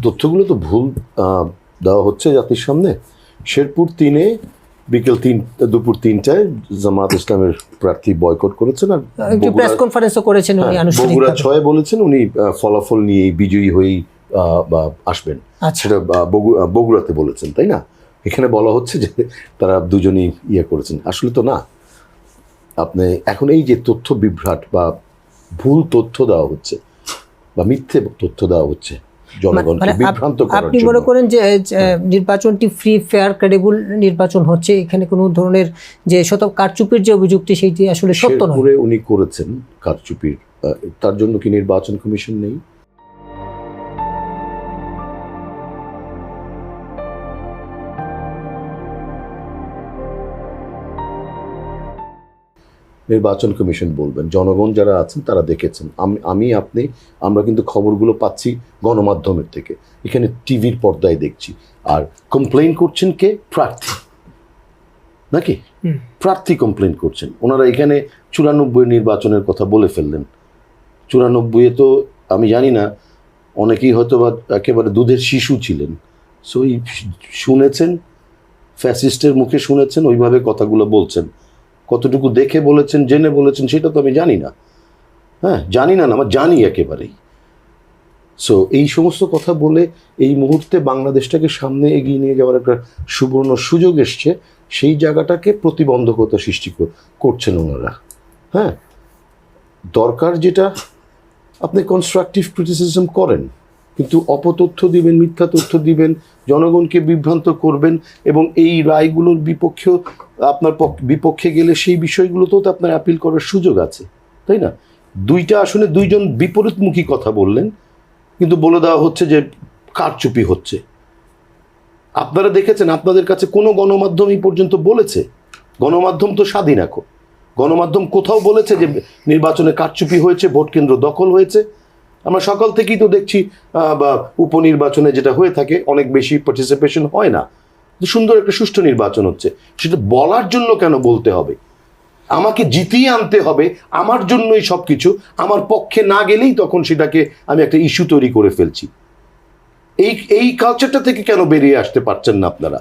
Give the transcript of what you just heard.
তথ্যগুলো তো ভুল দেওয়া হচ্ছে জাতির সামনে। শেরপুর 3-এ দুপুর 3টায় জামাত ইসলামের প্রার্থী বয়কট করেছেন, আর প্রেস কনফারেন্সও করেছেন উনি আনুষ্ঠানিক। বগুড়া 6-এ বলেছেন উনি ফলাফল নিয়ে বিজয়ী হয়েই আসবেন। সেটা বগুড়াতে বলেছেন, তাই না? এখানে বলা হচ্ছে যে তারা দুজনেই করেছেন, আসলে তো না। আপনি এখন এই যে তথ্য বিভ্রাট বা ভুল তথ্য দেওয়া হচ্ছে বা মিথ্যে তথ্য দেওয়া হচ্ছে জনগণকে বিভ্রান্ত করার জন্য। আপনি মনে করেন যে নির্বাচনটি ফ্রি ফেয়ার ক্রেডিবল নির্বাচন হচ্ছে, এখানে কোনো ধরনের যে কারচুপির যে অভিযুক্তি সেইটি আসলে সত্য নয়? শেরপুরে উনি করেছেন কারচুপির, তার জন্য কি নির্বাচন কমিশন নেই? নির্বাচন কমিশন বলবেন, জনগণ যারা আছেন তারা দেখেছেন। আমরা কিন্তু খবরগুলো পাচ্ছি গণমাধ্যমের থেকে, এখানে টিভির পর্দায় দেখছি। আর কমপ্লেইন করছেন কে? প্রার্থী, নাকি? প্রার্থী কমপ্লেইন করছেন। ওনারা এখানে 94 নির্বাচনের কথা বলে ফেললেন। 94-এ তো আমি জানি না, অনেকেই হয়তো বা একেবারে দুধের শিশু ছিলেন। সো শুনেছেন, ফ্যাসিস্টের মুখে শুনেছেন, ওইভাবে কথাগুলো বলছেন। কতটুকু দেখে বলেছেন, জেনে বলেছেন, সেটা তো আমি জানি না। জানি না, আমার জানি একেবারেই। সো এই সমস্ত কথা বলে এই মুহূর্তে বাংলাদেশটাকে সামনে এগিয়ে নিয়ে যাওয়ার একটা সুবর্ণ সুযোগ এসছে, সেই জায়গাটাকে প্রতিবন্ধকতা সৃষ্টি করছেন ওনারা। দরকার যেটা, আপনি কনস্ট্রাকটিভ ক্রিটিসিজম করেন, কিন্তু অপতথ্য দিবেন, মিথ্যা তথ্য দিবেন, জনগণকে বিভ্রান্ত করবেন, এবং এই রায়গুলোর আপনার বিপক্ষে গেলে সেই বিষয়গুলোতেও তো আপনার অ্যাপিল করার সুযোগ আছে, তাই না? দুইটা আসলে দুইজন বিপরীতমুখী কথা বললেন, কিন্তু বলে দেওয়া হচ্ছে যে কারচুপি হচ্ছে। আপনারা দেখেছেন, আপনাদের কাছে কোনো গণমাধ্যম এই পর্যন্ত বলেছে? গণমাধ্যম তো স্বাধীন এখন। গণমাধ্যম কোথাও বলেছে যে নির্বাচনে কারচুপি হয়েছে, ভোট কেন্দ্র দখল হয়েছে? আমরা সকাল থেকেই তো দেখছি বা উপনির্বাচনে যেটা হয়ে থাকে অনেক বেশি পার্টিসিপেশন হয় না, সুন্দর একটা সুষ্ঠু নির্বাচন হচ্ছে। সেটা বলার জন্য কেন বলতে হবে? আমাকে জিতিয়ে আনতে হবে, আমার জন্যই সব কিছু, আমার পক্ষে না গেলেই তখন সেটাকে আমি একটা ইস্যু তৈরি করে ফেলছি। এই কালচারটা থেকে কেন বেরিয়ে আসতে পারছেন না আপনারা?